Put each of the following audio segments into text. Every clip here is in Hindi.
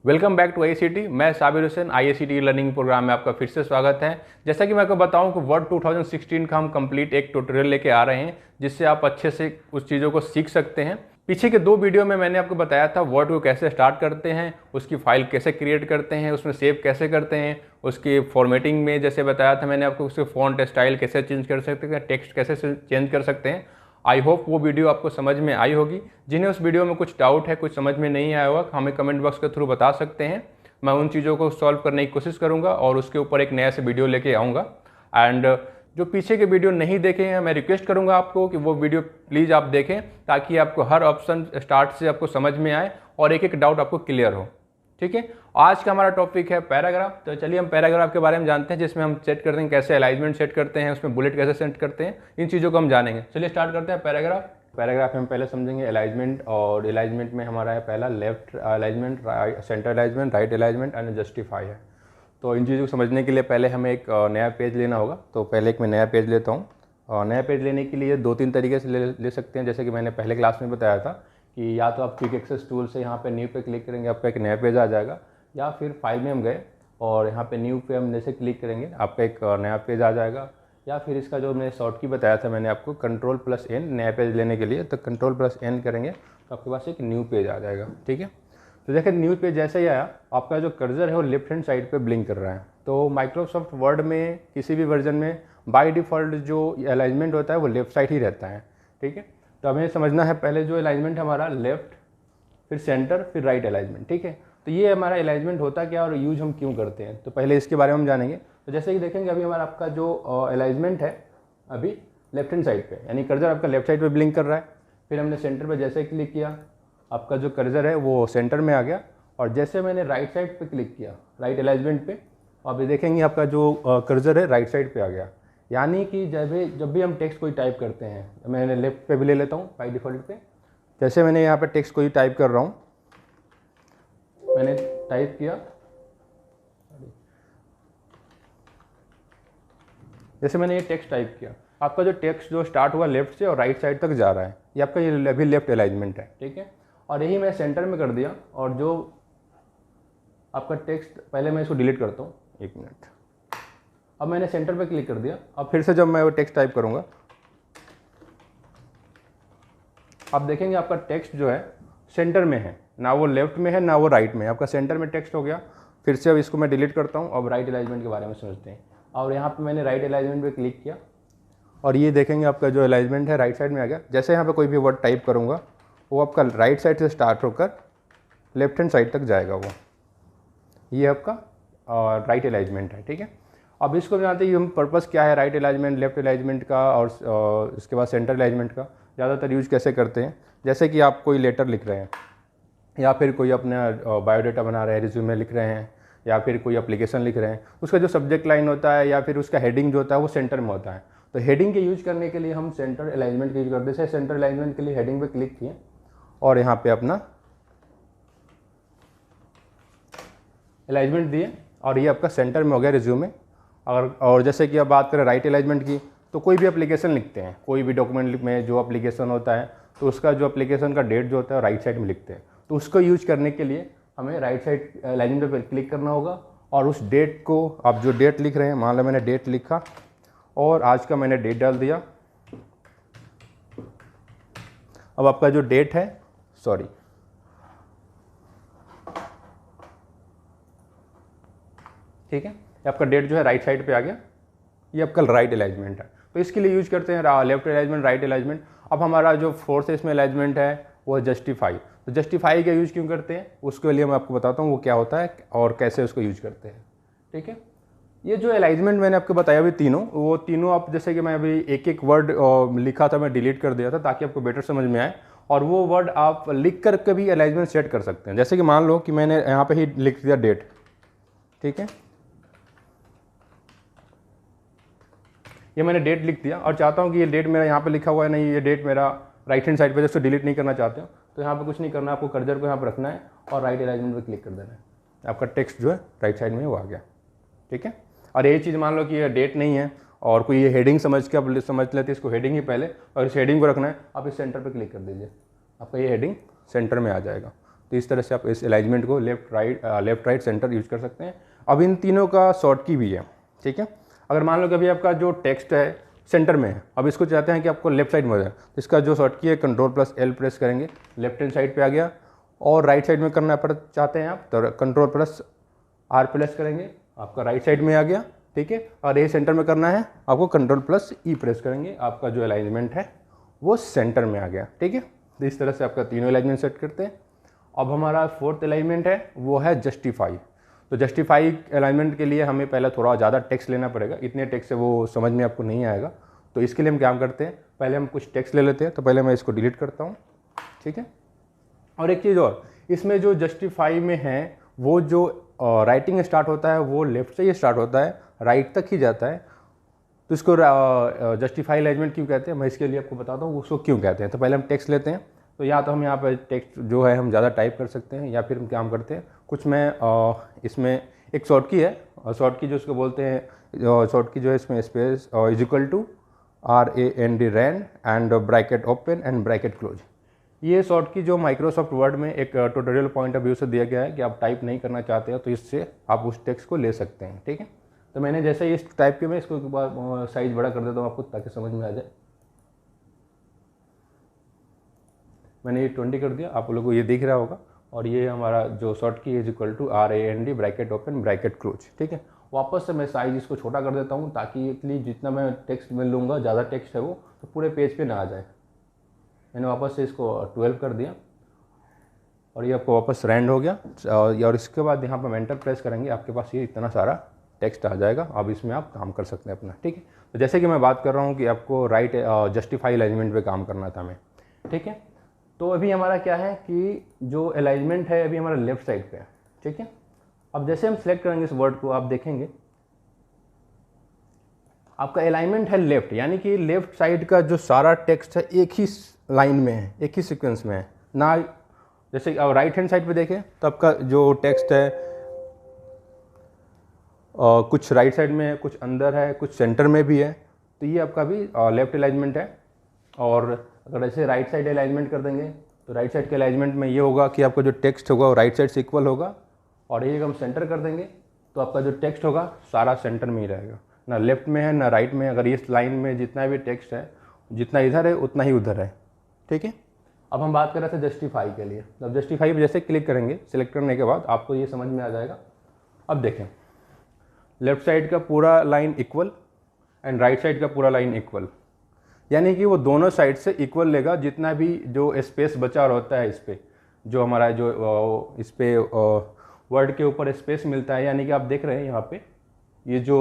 Welcome back to ICT. मैं Sabir Hussain, ICT learning programme में आपका फिर से स्वागत है। जैसा कि मैं आपको बताऊं कि वर्ड 2016 का हम कंप्लीट एक ट्यूटोरियल लेके आ रहे हैं जिससे आप अच्छे से उस चीज़ों को सीख सकते हैं। पीछे के 2 वीडियो में मैंने आपको बताया था वर्ड को कैसे स्टार्ट करते हैं, उसकी फाइल कैसे क्रिएट करते हैं, उसमें सेव कैसे करते हैं, उसकी फॉर्मेटिंग में जैसे बताया था मैंने आपको उसके फॉन्ट स्टाइल कैसे चेंज कर सकते हैं, टेक्स्ट कैसे चेंज कर सकते हैं। आई होप वो वीडियो आपको समझ में आई होगी। जिन्हें उस वीडियो में कुछ डाउट है, कुछ समझ में नहीं आया होगा, हमें कमेंट बॉक्स के थ्रू बता सकते हैं। मैं उन चीज़ों को सॉल्व करने की कोशिश करूंगा और उसके ऊपर एक नया से वीडियो लेके आऊँगा। एंड जो पीछे के वीडियो नहीं देखे हैं, मैं रिक्वेस्ट करूंगा आपको कि वो वीडियो प्लीज़ आप देखें ताकि आपको हर ऑप्शन स्टार्ट से आपको समझ में आए और एक एक डाउट आपको क्लियर हो। ठीक है, आज का हमारा टॉपिक है पैराग्राफ। तो चलिए हम पैराग्राफ के बारे में जानते हैं, जिसमें हम सेट करते हैं कैसे अलाइनमेंट सेट करते हैं, उसमें बुलेट कैसे सेट करते हैं, इन चीज़ों को हम जानेंगे। चलिए स्टार्ट करते हैं पैराग्राफ। पैराग्राफ में हम पहले समझेंगे अलाइनमेंट, और अलाइनमेंट में हमारा है पहला left alignment, centre alignment, right alignment and justify है। तो इन चीज़ों को समझने के लिए पहले हमें एक नया पेज लेना होगा। तो पहले एक मैं नया पेज लेता हूँ। और नया पेज लेने के लिए 2-3 तरीके से ले सकते हैं। जैसे कि मैंने पहले क्लास में बताया था कि या तो आप क्विक एक्सेस टूल से यहाँ पे न्यू पे क्लिक करेंगे, आपका एक नया पेज आ जाएगा, या फिर फाइल में हम गए और यहाँ पे न्यू पे हम जैसे क्लिक करेंगे आपका एक नया पेज आ जाएगा। या फिर इसका जो मैंने शॉर्ट की बताया था मैंने आपको Ctrl+N नया पेज लेने के लिए, तो Ctrl+N करेंगे तो आपके पास एक न्यू पेज आ जाएगा। ठीक है, तो देखिए न्यू पेज जैसे ही आया, आपका जो कर्सर है वो लेफ्ट हैंड साइड पे ब्लिंक कर रहा है। तो माइक्रोसॉफ्ट वर्ड में किसी भी वर्जन में बाय डिफ़ॉल्ट जो अलाइनमेंट होता है वो लेफ्ट साइड ही रहता है। ठीक है, तो हमें समझना है पहले जो अलाइनमेंट हमारा लेफ्ट, फिर सेंटर, फिर राइट अलाइनमेंट। ठीक है, तो ये हमारा अलाइनमेंट होता क्या और यूज हम क्यों करते हैं, तो पहले इसके बारे में हम जानेंगे। तो जैसे कि देखेंगे अभी हमारा आपका जो अलाइनमेंट है अभी लेफ्ट हैंड साइड पे, यानी कर्सर आपका लेफ्ट साइड पे ब्लिंक कर रहा है। फिर हमने सेंटर पे जैसे क्लिक किया, आपका जो कर्सर है वो सेंटर में आ गया। और जैसे मैंने राइट साइड पे क्लिक किया, राइट अलाइनमेंट पे, अभी देखेंगे आपका जो कर्सर है राइट साइड पे आ गया। यानी कि जब भी हम टेक्स्ट कोई टाइप करते हैं, मैंने लेफ्ट पे भी ले लेता हूँ बाई डिफ़ॉल्ट पे। जैसे मैंने यहाँ पे टेक्स्ट कोई टाइप कर रहा हूँ, मैंने टाइप किया, जैसे मैंने ये टेक्स्ट टाइप किया, आपका जो टेक्स्ट जो स्टार्ट हुआ लेफ्ट से और राइट साइड तक जा रहा है, ये आपका ये अभी लेफ्ट अलाइनमेंट है। ठीक है, और यही मैं सेंटर में कर दिया। और जो आपका टेक्स्ट, पहले मैं इसको डिलीट करता हूँ, 1 मिनट। अब मैंने सेंटर पे क्लिक कर दिया। अब फिर से जब मैं वो टेक्स्ट टाइप करूँगा, आप देखेंगे आपका टेक्स्ट जो है सेंटर में है, ना वो लेफ्ट में है ना वो राइट में, आपका सेंटर में टेक्स्ट हो गया। फिर से अब इसको मैं डिलीट करता हूँ। अब राइट अलाइनमेंट के बारे में समझते हैं। और यहाँ पे मैंने राइट अलाइनमेंट पे क्लिक किया और ये देखेंगे आपका जो अलाइनमेंट है राइट साइड में आ गया। जैसे यहाँ पे कोई भी वर्ड टाइप करूँगा वो आपका राइट साइड से स्टार्ट होकर लेफ्ट हैंड साइड तक जाएगा। वो ये आपका राइट अलाइनमेंट है। ठीक है, अब इसको जानते हैं हम पर्पस क्या है राइट अलाइनमेंट, लेफ्ट अलाइनमेंट का, और इसके बाद सेंटर अलाइनमेंट का ज़्यादातर यूज कैसे करते हैं। जैसे कि आप कोई लेटर लिख रहे हैं, या फिर कोई अपना बायोडाटा बना रहे हैं, रिज्यूमे लिख रहे हैं, या फिर कोई एप्लीकेशन लिख रहे हैं, उसका जो सब्जेक्ट लाइन होता है या फिर उसका हेडिंग जो होता है वो सेंटर में होता है। तो हेडिंग के यूज करने के लिए हम सेंटर अलाइनमेंट का यूज करते हैं। सेंटर अलाइनमेंट के लिए हेडिंग पे क्लिक किए और यहाँ पे अपना अलाइनमेंट दिए और ये आपका सेंटर में हो गया रिज्यूमे। और जैसे कि अब बात करें राइट अलाइनमेंट की, तो कोई भी एप्लीकेशन लिखते हैं, कोई भी डॉक्यूमेंट में जो एप्लीकेशन होता है, तो उसका जो एप्लीकेशन का डेट जो होता है राइट साइड में लिखते हैं। तो उसको यूज करने के लिए हमें राइट साइड अलाइनमेंट पर क्लिक करना होगा और उस डेट को, आप जो डेट लिख रहे हैं, मान लो मैंने डेट लिखा और आज का मैंने डेट डाल दिया। अब आपका जो डेट है, सॉरी, ठीक है, आपका डेट जो है राइट साइड पे आ गया। ये आपका राइट अलाइनमेंट है। तो इसके लिए यूज करते हैं लेफ्ट अलाइनमेंट, राइट अलाइनमेंट। अब हमारा जो फोर्थ इसमें अलाइनमेंट है वो है जस्टिफाई। तो जस्टिफाई का यूज क्यों करते हैं उसके लिए मैं आपको बताता हूँ वो क्या होता है और कैसे उसको यूज करते हैं। ठीक है, ये जो अलाइनमेंट मैंने आपको बताया अभी तीनों, वो तीनों आप, जैसे कि मैं अभी एक एक वर्ड लिखा था, मैं डिलीट कर दिया था ताकि आपको बेटर समझ में आए। और वो वर्ड आप लिख कर के भी अलाइनमेंट सेट कर सकते हैं। जैसे कि मान लो कि मैंने यहाँ पे ही लिख दिया डेट। ठीक है, ये मैंने डेट लिख दिया और चाहता हूँ कि ये डेट मेरा यहाँ पे लिखा हुआ है नहीं, ये डेट मेरा राइट हैंड साइड पे, जैसे डिलीट नहीं करना चाहते हो तो यहाँ पे कुछ नहीं करना है, आपको कर्सर को यहाँ पर रखना है और राइट अलाइनमेंट पे क्लिक कर देना है। आपका टेक्स्ट जो है राइट साइड में वो आ गया। ठीक है, और यही चीज़ मान लो कि ये डेट नहीं है और कोई ये हेडिंग समझ के आप समझ लेते हैं इसको हेडिंग ही पहले, और इस हेडिंग को रखना है, आप इस सेंटर पर क्लिक कर दीजिए, आपका ये हेडिंग सेंटर में आ जाएगा। तो इस तरह से आप इस अलाइनमेंट को लेफ्ट राइट सेंटर यूज कर सकते हैं। अब इन तीनों का शॉर्ट की भी है, ठीक है। अगर मान लो कि अभी आपका जो टेक्स्ट है सेंटर में है, अब इसको चाहते हैं कि आपको लेफ्ट साइड में हो जाए, तो इसका जो शॉर्ट की है Ctrl+L प्रेस करेंगे, लेफ्ट हैंड साइड पे आ गया। और राइट साइड में करना पड़ चाहते हैं आप तो Ctrl+R प्रेस करेंगे, आपका राइट साइड में आ गया, ठीक है। और ये सेंटर में करना है आपको Ctrl+E प्रेस करेंगे, आपका जो अलाइनमेंट है वो सेंटर में आ गया, ठीक है। तो इस तरह से आपका तीनों अलाइनमेंट सेट करते हैं। अब हमारा फोर्थ अलाइनमेंट है वो है जस्टिफाई। तो जस्टिफाई अलाइनमेंट के लिए हमें पहले थोड़ा ज़्यादा टेक्स्ट लेना पड़ेगा, इतने टेक्स्ट से वो समझ में आपको नहीं आएगा। तो इसके लिए हम क्या करते हैं, पहले हम कुछ टेक्स्ट ले लेते हैं। तो पहले मैं इसको डिलीट करता हूँ, ठीक है। और एक चीज़ और, इसमें जो जस्टिफाई में है वो जो राइटिंग स्टार्ट होता है वो लेफ्ट से ही स्टार्ट होता है, राइट तक ही जाता है। तो इसको जस्टिफाई अलाइनमेंट क्यों कहते हैं, मैं इसके लिए आपको बताता हूँ उसको क्यों कहते हैं। तो पहले हम टेक्स्ट लेते हैं। तो या तो हम यहाँ पर टेक्स्ट जो है हम ज़्यादा टाइप कर सकते हैं, या फिर हम काम करते हैं कुछ मैं इसमें एक शॉर्ट की है, शॉर्ट की जो उसको बोलते हैं, शॉर्ट की जो है इसमें space = RAND and bracket open and bracket close. ये शॉर्ट की जो माइक्रोसॉफ्ट वर्ड में एक ट्यूटोरियल पॉइंट ऑफ व्यू से दिया गया है कि आप टाइप नहीं करना चाहते हो तो इससे आप उस टेक्स्ट को ले सकते हैं, ठीक है। तो मैंने जैसे ही इस टाइप के मैं इसको एक बार साइज बड़ा कर देता हूँ आपको ताकि समझ में आ जाए। मैंने ये 20 कर दिया, आप लोगों को ये दिख रहा होगा। और ये हमारा जो शॉर्ट की = RAND bracket open bracket close, ठीक है। वापस से मैं साइज इसको छोटा कर देता हूँ ताकि एटलीस्ट जितना मैं टेक्स्ट में लूँगा, ज़्यादा टेक्स्ट है वो तो पूरे पेज पे ना आ जाए। मैंने वापस से इसको 12 कर दिया और ये आपको वापस रैंड हो गया। और इसके बाद यहाँ पर एंटर प्रेस करेंगे, आपके पास ये इतना सारा टेक्स्ट आ जाएगा। अब इसमें आप काम कर सकते हैं अपना, ठीक है। तो जैसे कि मैं बात कर रहा हूँ कि आपको राइट जस्टिफाई अलाइनमेंट पे काम करना था हमें, ठीक है। तो अभी हमारा क्या है कि जो अलाइनमेंट है अभी हमारा लेफ्ट साइड पे है, ठीक है। अब जैसे हम सेलेक्ट करेंगे इस वर्ड को, आप देखेंगे आपका अलाइनमेंट है लेफ्ट, यानी कि लेफ्ट साइड का जो सारा टेक्स्ट है एक ही लाइन में है, एक ही सीक्वेंस में है ना। जैसे अब राइट हैंड साइड पे देखें तो आपका जो टेक्स्ट है कुछ राइट साइड में है, कुछ अंदर है, कुछ सेंटर में भी है। तो ये आपका भी लेफ्ट अलाइनमेंट है। और अगर ऐसे राइट साइड अलाइनमेंट कर देंगे तो राइट साइड के अलाइनमेंट में ये होगा कि आपका जो टेक्स्ट होगा वो राइट साइड से इक्वल होगा। और ये हम सेंटर कर देंगे तो आपका जो टेक्स्ट होगा सारा सेंटर में ही रहेगा, ना लेफ्ट में है ना राइट में। अगर इस लाइन में जितना भी टेक्स्ट है जितना इधर है उतना ही उधर है, ठीक है। अब हम बात कर रहे थे जस्टिफाई के लिए। अब जस्टिफाई पर जैसे क्लिक करेंगे, सिलेक्ट करने के बाद आपको ये समझ में आ जाएगा। अब देखें, लेफ्ट साइड का पूरा line equal and right side का पूरा लाइन इक्वल, यानी कि वो दोनों साइड से इक्वल लेगा। जितना भी जो स्पेस बचा रहता है इस पर, जो हमारा जो इस पर वर्ड के ऊपर स्पेस मिलता है, यानी कि आप देख रहे हैं यहाँ पे ये जो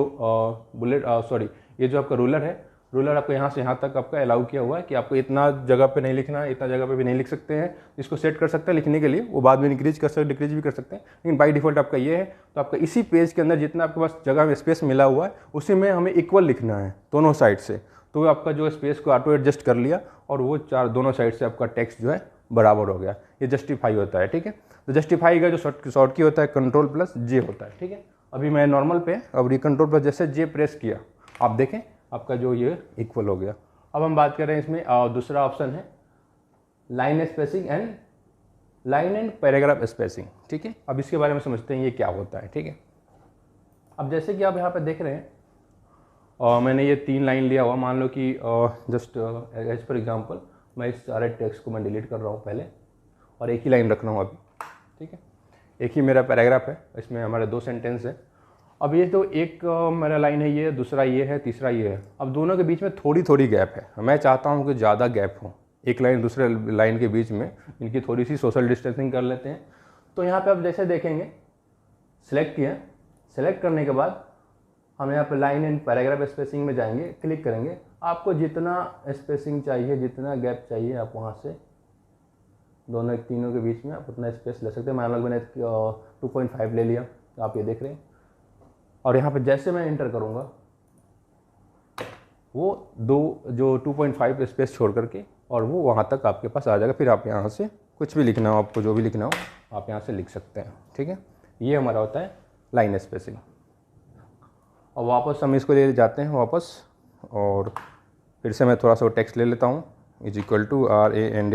ये जो आपका रूलर है, रूलर आपको यहाँ से यहाँ तक आपका अलाउ किया हुआ है कि आपको इतना जगह पे नहीं लिखना है, इतना जगह पे भी नहीं लिख सकते हैं। इसको सेट कर सकते हैं लिखने के लिए, वो बाद में इंक्रीज कर सकते, डिक्रीज भी कर सकते हैं, लेकिन बाय डिफ़ॉल्ट आपका ये है। तो आपका इसी पेज के अंदर जितना आपके पास जगह में स्पेस मिला हुआ है उसी में हमें इक्वल लिखना है दोनों साइड से। तो आपका जो स्पेस को ऑटो एडजस्ट कर लिया और वो दोनों साइड से आपका टेक्स्ट जो है बराबर हो गया। ये जस्टिफाई होता है, ठीक है। तो जस्टिफाई का जो शॉर्ट की होता है Ctrl+J होता है, ठीक है। अभी मैं नॉर्मल पे, अब Ctrl+ जैसे J प्रेस किया, आप देखें आपका जो ये इक्वल हो गया। अब हम बात कर रहे हैं इसमें दूसरा ऑप्शन है line spacing and paragraph spacing, ठीक है। अब इसके बारे में समझते हैं ये क्या होता है, ठीक है। अब जैसे कि आप यहाँ पे देख रहे हैं मैंने ये 3 लाइन लिया हुआ, मान लो कि जस्ट एज फॉर एग्जांपल मैं इस सारे टेक्स्ट को मैं डिलीट कर रहा हूँ पहले और एक ही लाइन रख रहा हूँ अभी, ठीक है। एक ही मेरा पैराग्राफ है, इसमें हमारे 2 सेंटेंस है। अब ये तो एक मेरा लाइन है, ये दूसरा ये है, तीसरा ये है। अब दोनों के बीच में थोड़ी थोड़ी गैप है। मैं चाहता हूँ कि ज़्यादा गैप हो एक लाइन दूसरे लाइन के बीच में, इनकी थोड़ी सी सोशल डिस्टेंसिंग कर लेते हैं। तो यहाँ पे आप जैसे देखेंगे सिलेक्ट किया, सिलेक्ट करने के बाद हम यहाँ पे लाइन एंड पैराग्राफ स्पेसिंग में जाएंगे, क्लिक करेंगे। आपको जितना स्पेसिंग चाहिए, जितना गैप चाहिए, आप वहाँ से दोनों तीनों के बीच में आप उतना स्पेस ले सकते हैं। मान लो मैंने 2.5 ले लिया, आप ये देख रहे हैं। और यहाँ पे जैसे मैं एंटर करूँगा वो जो 2.5 स्पेस छोड़ करके और वो वहाँ तक आपके पास आ जाएगा। फिर आप यहाँ से कुछ भी लिखना हो, आपको जो भी लिखना हो आप यहाँ से लिख सकते हैं, ठीक है। ये हमारा होता है लाइन स्पेसिंग। और वापस हम इसको ले जाते हैं वापस, और फिर से मैं थोड़ा सा टेक्स्ट ले लेता हूँ, =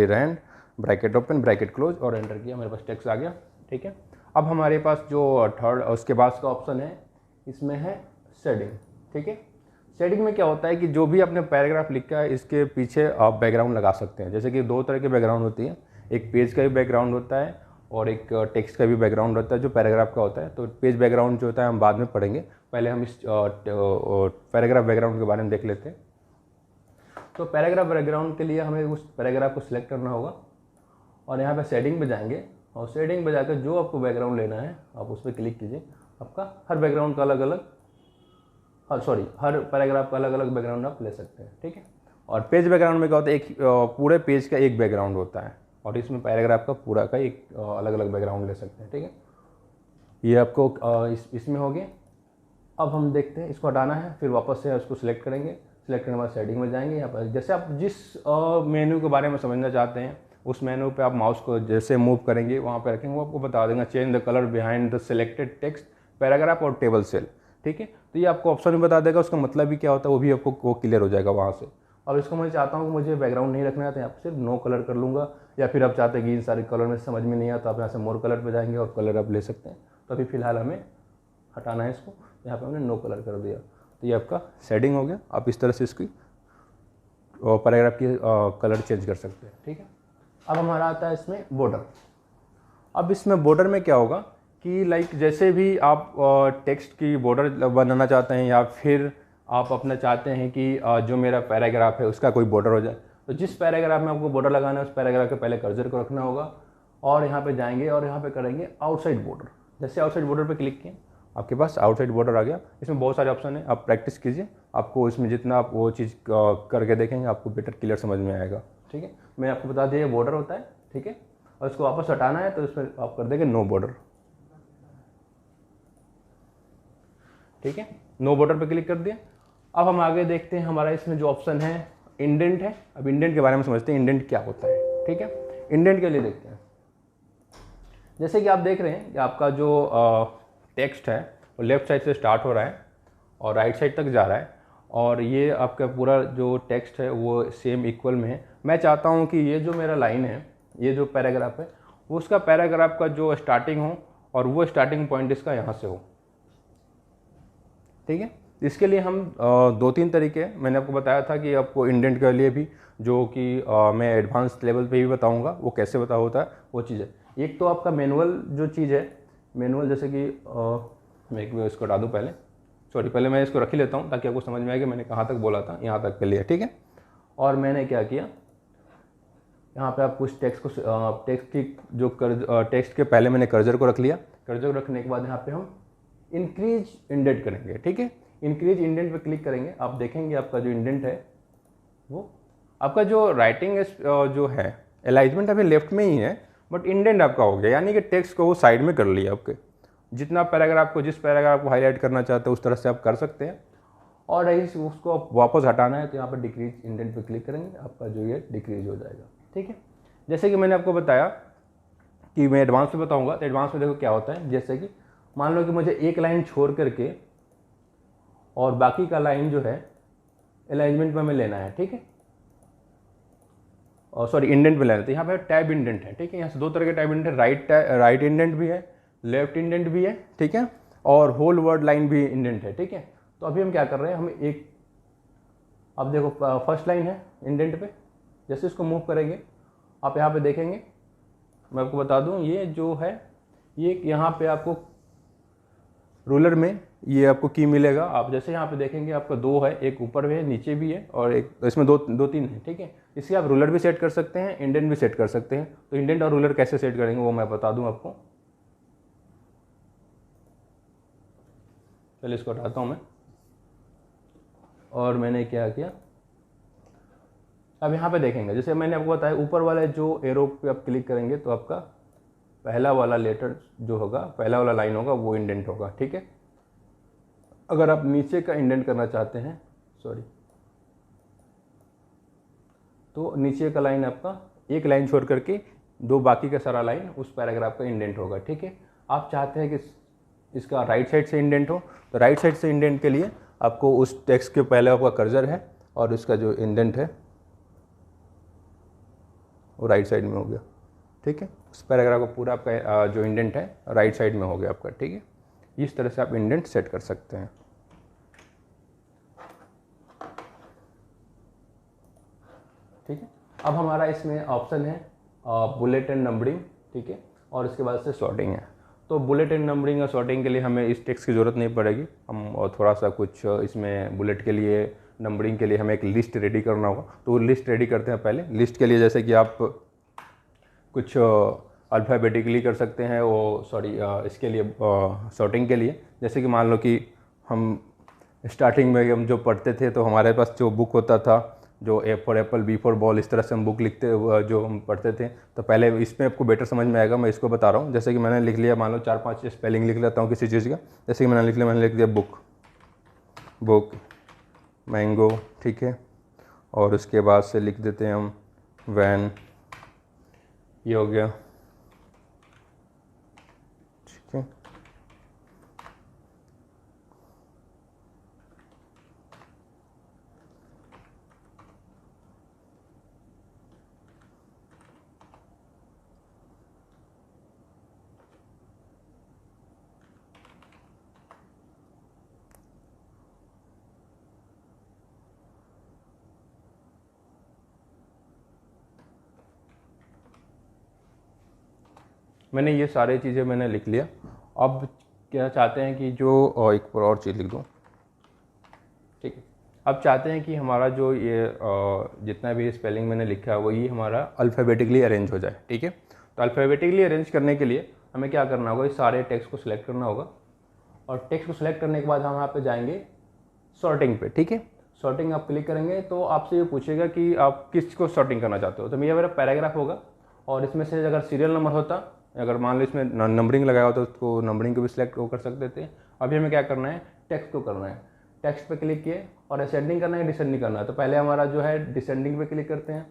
RAND bracket open, bracket close और एंटर किया, मेरे पास टेक्स्ट आ गया। ठीक है, अब हमारे पास जो थर्ड उसके बाद का ऑप्शन है इसमें है शेडिंग। ठीक है, शेडिंग में क्या होता है कि जो भी आपने पैराग्राफ लिखा है इसके पीछे आप बैकग्राउंड लगा सकते हैं। जैसे कि दो तरह के बैकग्राउंड होती है, एक पेज का भी बैकग्राउंड होता है और एक टेक्स्ट का भी बैकग्राउंड होता है जो पैराग्राफ का होता है। तो पेज बैकग्राउंड जो होता है हम बाद में पढ़ेंगे, पहले हम इस पैराग्राफ बैकग्राउंड के बारे में देख लेते हैं। तो पैराग्राफ बैकग्राउंड के लिए हमें उस पैराग्राफ को सिलेक्ट करना होगा और यहाँ पे शेडिंग पे जाएंगे और शेडिंग पे जाकर जो आपको बैकग्राउंड लेना है आप उस पर क्लिक कीजिए। आपका हर बैकग्राउंड का अलग अलग हर पैराग्राफ का अलग अलग बैकग्राउंड आप ले सकते हैं। ठीक है, और पेज बैकग्राउंड में क्या होता है, एक पूरे पेज का एक बैकग्राउंड होता है और इसमें पैराग्राफ का पूरा का एक अलग अलग बैकग्राउंड ले सकते हैं। ठीक है, ये आपको इसमें हो गया। अब हम देखते हैं, इसको हटाना है, फिर वापस से उसको सिलेक्ट करेंगे। सिलेक्ट करने के बाद शेडिंग में जाएंगे। यहाँ पर जैसे आप जिस मेन्यू के बारे में समझना चाहते हैं उस मेन्यू पे आप माउस को जैसे मूव करेंगे वहाँ पे रखेंगे, वो आपको बता देगा change the colour behind the selected text, paragraph और टेबल सेल। ठीक है, तो ये आपको ऑप्शन भी बता देगा, उसका मतलब भी क्या होता है वो भी आपको वो क्लियर हो जाएगा वहाँ से। और इसको मैं चाहता हूँ कि मुझे बैकग्राउंड नहीं रखना है तो यहाँ पर सिर्फ नो कलर कर लूँगा, या फिर आप चाहते हैं कि इन सारे कलर में समझ में नहीं आता तो आप यहाँ से मोर कलर पर जाएंगे और कलर आप ले सकते हैं। तो अभी फिलहाल हमें हटाना है इसको, यहाँ पर हमने नो कलर कर दिया। तो ये आपका शेडिंग हो गया। आप इस तरह से इसकी पैराग्राफ की कलर चेंज कर सकते हैं। ठीक है, अब हमारा आता है इसमें बॉर्डर। अब इसमें बॉर्डर में क्या होगा कि लाइक जैसे भी आप टेक्स्ट की बॉर्डर बनाना चाहते हैं या फिर आप अपना चाहते हैं कि जो मेरा पैराग्राफ है उसका कोई बॉर्डर हो जाए, तो जिस पैराग्राफ में आपको बॉर्डर लगाना है उस पैराग्राफ के पहले कर्सर को रखना होगा और यहाँ पे जाएंगे और यहाँ पे करेंगे आउटसाइड बॉर्डर। जैसे आउटसाइड बॉर्डर पे क्लिक किए आपके पास आउटसाइड बॉर्डर आ गया। इसमें बहुत सारे ऑप्शन है, आप प्रैक्टिस कीजिए, आपको इसमें जितना आप वो चीज़ करके देखेंगे आपको बेटर क्लियर समझ में आएगा। ठीक है, मैं आपको बता दिया बॉर्डर होता है। ठीक है, और इसको वापस हटाना है तो इसमें आप कर देंगे नो बॉर्डर। ठीक है, नो बॉर्डर पे क्लिक कर दिया। अब हम आगे देखते हैं, हमारा इसमें जो ऑप्शन है इंडेंट है। अब इंडेंट के बारे में समझते हैं, इंडेंट क्या होता है। ठीक है, इंडेंट के लिए देखते हैं। जैसे कि आप देख रहे हैं कि आपका जो टेक्स्ट है वो लेफ्ट साइड से स्टार्ट हो रहा है और राइट साइड तक जा रहा है और ये आपका पूरा जो टेक्स्ट है वो सेम इक्वल में है। मैं चाहता हूँ कि ये जो मेरा लाइन है, ये जो पैराग्राफ है वो उसका पैराग्राफ का जो स्टार्टिंग हो और वो स्टार्टिंग पॉइंट इसका यहाँ से हो। ठीक है, इसके लिए हम दो तीन तरीके, मैंने आपको बताया था कि आपको इंडेंट के लिए भी जो कि मैं एडवांस लेवल पे भी बताऊंगा वो कैसे बता होता है वो चीज़ है। एक तो आपका मैनुअल जो चीज़ है, मैनुअल जैसे कि मैं एक इसको हटा दूँ पहले मैं इसको रख ही लेता हूँ ताकि आपको समझ में आए कि मैंने कहाँ तक बोला था, यहाँ तक के लिए। ठीक है, और मैंने क्या किया, यहाँ पे आप कुछ टेक्स्ट को टेक्स्ट की जो टेक्स्ट के पहले मैंने कर्सर को रख लिया। कर्सर को रखने के बाद यहाँ पे हम इंक्रीज इंडेंट करेंगे। ठीक है, इंक्रीज इंडेंट पे क्लिक करेंगे, आप देखेंगे आपका जो इंडेंट है वो आपका जो राइटिंग जो है अलाइनमेंट अभी लेफ्ट में ही है बट इंडेंट आपका हो गया, यानी कि टेक्स्ट को वो साइड में कर लिया। आपके जितना पैराग्राफ को जिस पैराग्राफ को हाईलाइट करना चाहते हैं उस तरह से आप कर सकते हैं। और रही उसको आप वापस हटाना है तो यहाँ पर डिक्रीज इंडेंट पे क्लिक करेंगे, आपका जो ये डिक्रीज हो जाएगा। ठीक है, जैसे कि मैंने आपको बताया कि मैं एडवांस में बताऊँगा, तो एडवांस में देखो क्या होता है। जैसे कि मान लो कि मुझे एक लाइन छोड़ करके और बाकी का लाइन जो है अलाइनमेंट में हमें लेना है। ठीक है, और सॉरी इंडेंट में लेना है, तो यहाँ पे टैब इंडेंट है। ठीक है, यहाँ से दो तरह के टैब इंडेंट है, राइट इंडेंट भी है, लेफ्ट इंडेंट भी है। ठीक है, और होल वर्ड लाइन भी इंडेंट है। ठीक है, तो अभी हम क्या कर रहे हैं, हम एक, अब देखो फर्स्ट लाइन है इंडेंट पे, जैसे इसको मूव करेंगे आप यहाँ पे देखेंगे, मैं आपको बता दूँ ये जो है ये यहाँ पे आपको रूलर में ये आपको की मिलेगा। आप जैसे यहाँ पे देखेंगे आपका दो है, एक ऊपर भी है नीचे भी है और एक इसमें दो तीन है। ठीक है, इससे आप रूलर भी सेट कर सकते हैं, इंडेंट भी सेट कर सकते हैं। तो इंडेंट और रूलर कैसे सेट करेंगे वो मैं बता दूं आपको। चलिए इसको हटाता हूँ मैं, और मैंने क्या किया, अब यहाँ पे देखेंगे जैसे मैंने आपको बताया ऊपर वाले जो एरो पे आप क्लिक करेंगे तो आपका पहला वाला लेटर जो होगा, पहला वाला लाइन होगा वो इंडेंट होगा। ठीक है, अगर आप नीचे का इंडेंट करना चाहते हैं तो नीचे का लाइन आपका एक लाइन छोड़ करके दो बाकी का सारा लाइन उस पैराग्राफ का इंडेंट होगा। ठीक है, आप चाहते हैं कि इसका राइट साइड से इंडेंट हो तो राइट साइड से इंडेंट के लिए आपको उस टेक्स्ट के पहले आपका कर्सर है और उसका जो इंडेंट है वो राइट साइड में हो गया, ठीक है। उस पैराग्राफ का पूरा आपका जो इंडेंट है राइट साइड में हो गया आपका, ठीक है। इस तरह से आप इंडेंट सेट कर सकते हैं, ठीक है। अब हमारा इसमें ऑप्शन है बुलेट एंड नंबरिंग, ठीक है, और इसके बाद से सॉर्टिंग है। तो बुलेट एंड नंबरिंग और सॉर्टिंग के लिए हमें इस टेक्स्ट की ज़रूरत नहीं पड़ेगी। हम और थोड़ा सा कुछ इसमें बुलेट के लिए, नंबरिंग के लिए हमें एक लिस्ट रेडी करना होगा, तो वो लिस्ट रेडी करते हैं पहले। लिस्ट के लिए जैसे कि आप कुछ अल्फ़ाबेटिकली कर सकते हैं, वो इसके लिए सॉर्टिंग के लिए, जैसे कि मान लो कि हम स्टार्टिंग में हम जो पढ़ते थे तो हमारे पास जो बुक होता था, जो A for apple, B for ball, इस तरह से हम बुक लिखते जो हम पढ़ते थे, तो पहले इसमें आपको बेटर समझ में आएगा। मैं इसको बता रहा हूँ, जैसे कि मैंने लिख लिया, मान लो 4-5 स्पेलिंग लिख लेता हूँ किसी चीज़ का। जैसे कि मैंने लिख दिया बुक, मैंगो, ठीक है, और उसके बाद से लिख देते हैं हम वैन, ये हो गया, ठीक है। मैंने ये सारी चीज़ें मैंने लिख लिया। अब क्या चाहते हैं कि जो एक और चीज़ लिख दूँ, ठीक है। अब चाहते हैं कि हमारा जो ये जितना भी स्पेलिंग मैंने लिखा है वो ये हमारा अल्फ़ाबेटिकली अरेंज हो जाए, ठीक है। तो अल्फ़ाबेटिकली अरेंज करने के लिए हमें क्या करना होगा, इस सारे टेक्स्ट को सिलेक्ट करना होगा, और टेक्स्ट को सिलेक्ट करने के बाद हम यहाँ पे जाएंगे सॉर्टिंग पे, ठीक है। सॉर्टिंग आप क्लिक करेंगे तो आपसे ये पूछेगा कि आप किसको सॉर्टिंग करना चाहते हो। तो मेरा पैराग्राफ होगा, और इसमें से अगर सीरियल नंबर होता, अगर मान लो इसमें नंबरिंग लगाया होता तो उसको नंबरिंग को भी सिलेक्ट कर सकते थे। अभी हमें क्या करना है, टेक्स्ट को करना है। टेक्स्ट पे क्लिक किए और असेंडिंग करना है, डिसेंडिंग करना है। तो पहले हमारा जो है डिसेंडिंग पे क्लिक करते हैं,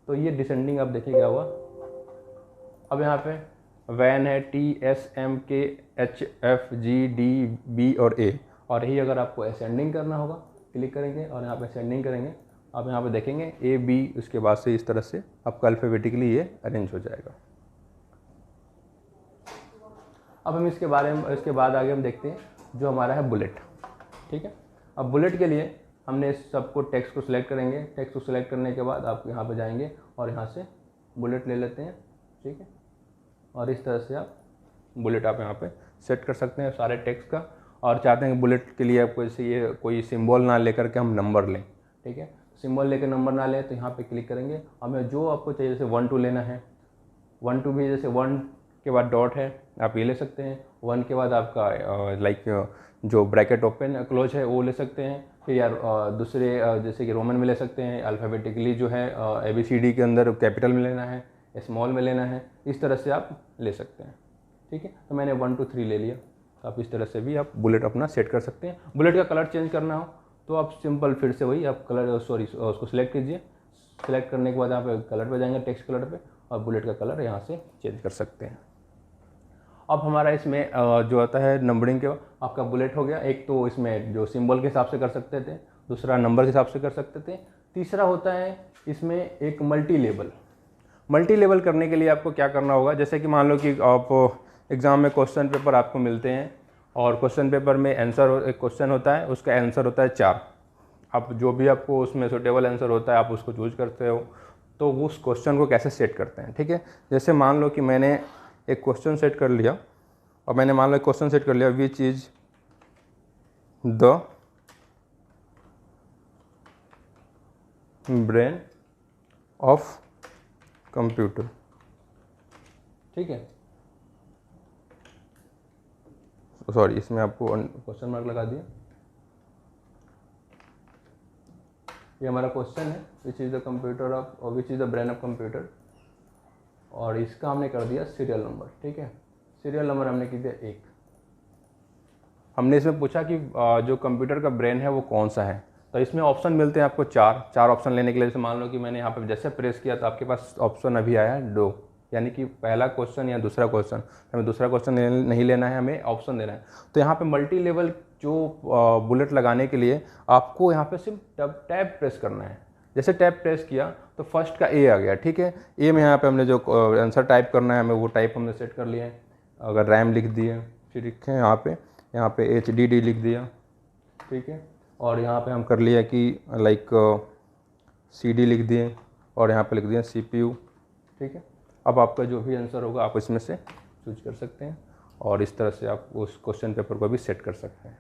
तो ये डिसेंडिंग आप देखिए क्या हुआ। अब यहाँ पे वैन है, TSMKHFGDB और A, और यही अगर आपको असेंडिंग करना होगा क्लिक करेंगे और यहाँ पे असेंडिंग करेंगे। आप यहाँ पे देखेंगे AB, उसके बाद से इस तरह से आपका अल्फ़ाबेटिकली ये अरेंज हो जाएगा। अब हम इसके बाद आगे हम देखते हैं जो हमारा है बुलेट, ठीक है। अब बुलेट के लिए हमने सबको टेक्स्ट को सिलेक्ट करेंगे। टेक्स्ट को सिलेक्ट करने के बाद आप यहाँ पे जाएंगे और यहाँ से बुलेट ले लेते हैं, ठीक है। और इस तरह से आप बुलेट आप यहाँ पे सेट कर सकते हैं सारे टेक्स्ट का। और चाहते हैं कि बुलेट के लिए आपको जैसे ये कोई सिंबल ना लेकर के हम नंबर लें, ठीक है। सिंबल लेकर नंबर ना लें तो यहाँ पे क्लिक करेंगे। हमें जो आपको चाहिए, जैसे 1 2 लेना है, 1 2 भी जैसे 1 के बाद डॉट है आप ये ले सकते हैं। 1 के बाद आपका लाइक जो ब्रैकेट ओपन क्लोज है वो ले सकते हैं। फिर यार दूसरे जैसे कि रोमन में ले सकते हैं, अल्फ़ाबेटिकली जो है ABCD के अंदर कैपिटल में लेना है, स्मॉल में लेना है, इस तरह से आप ले सकते हैं, ठीक है। तो मैंने 1 2 3 ले लिया। तो आप इस तरह से भी आप बुलेट अपना सेट कर सकते हैं। बुलेट का कलर चेंज करना हो तो आप सिंपल फिर से वही आप उसको सिलेक्ट कीजिए। सिलेक्ट करने के बाद आप कलर पे जाएंगे, टेक्स्ट कलर पे, और बुलेट का कलर यहाँ से चेंज कर सकते हैं। अब हमारा इसमें जो आता है नंबरिंग के आपका बुलेट हो गया। एक तो इसमें जो सिंबल के हिसाब से कर सकते थे, दूसरा नंबर के हिसाब से कर सकते थे, तीसरा होता है इसमें एक मल्टी लेवल करने के लिए आपको क्या करना होगा। जैसे कि मान लो कि आप एग्ज़ाम में क्वेश्चन पेपर आपको मिलते हैं, और क्वेश्चन पेपर में एक क्वेश्चन होता है, उसका आंसर होता है 4। अब जो भी आपको उसमें सूटेबल आंसर होता है आप उसको चूज करते हो। तो उस क्वेश्चन को कैसे सेट करते हैं, ठीक है। जैसे मान लो कि मैंने एक क्वेश्चन सेट कर लिया, और मैंने मान लो क्वेश्चन सेट कर लिया, which is the brain of computer, ठीक है। सॉरी, इसमें आपको क्वेश्चन मार्क लगा दिया। ये हमारा क्वेश्चन है, which is the computer of, और which is the brain of computer, और इसका हमने कर दिया सीरियल नंबर, ठीक है। सीरियल नंबर हमने किया 1। हमने इसमें पूछा कि जो कंप्यूटर का ब्रेन है वो कौन सा है। तो इसमें ऑप्शन मिलते हैं आपको 4 ऑप्शन लेने के लिए। जैसे मान लो कि मैंने यहाँ पे जैसे प्रेस किया तो आपके पास ऑप्शन अभी आया है 2, यानी कि पहला क्वेश्चन या दूसरा क्वेश्चन। हमें दूसरा क्वेश्चन नहीं लेना है, हमें ऑप्शन देना है। तो यहाँ पे मल्टी लेवल जो बुलेट लगाने के लिए आपको यहाँ पे सिर्फ टैब प्रेस करना है। जैसे टैब प्रेस किया तो फर्स्ट का ए आ गया, ठीक है। ए में यहाँ पे हमने जो आंसर टाइप करना है हमें वो टाइप हमने सेट कर लिया है। अगर रैम लिख दिए, फिर लिखें यहाँ पे HDD लिख दिया, ठीक है। और यहाँ पे हम कर लिया कि लाइक CD लिख दिए और यहाँ पे लिख दिया CPU, ठीक है। अब आपका जो भी आंसर होगा आप इसमें से चूज कर सकते हैं और इस तरह से आप उस क्वेश्चन पेपर को भी सेट कर सकते हैं।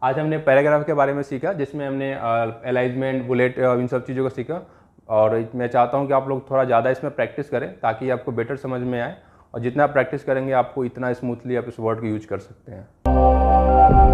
आज हमने पैराग्राफ के बारे में सीखा, जिसमें हमने अलाइजमेंट, बुलेट, इन सब चीज़ों को सीखा। और मैं चाहता हूं कि आप लोग थोड़ा ज़्यादा इसमें प्रैक्टिस करें ताकि आपको बेटर समझ में आए, और जितना प्रैक्टिस करेंगे आपको इतना स्मूथली आप इस वर्ड को यूज कर सकते हैं।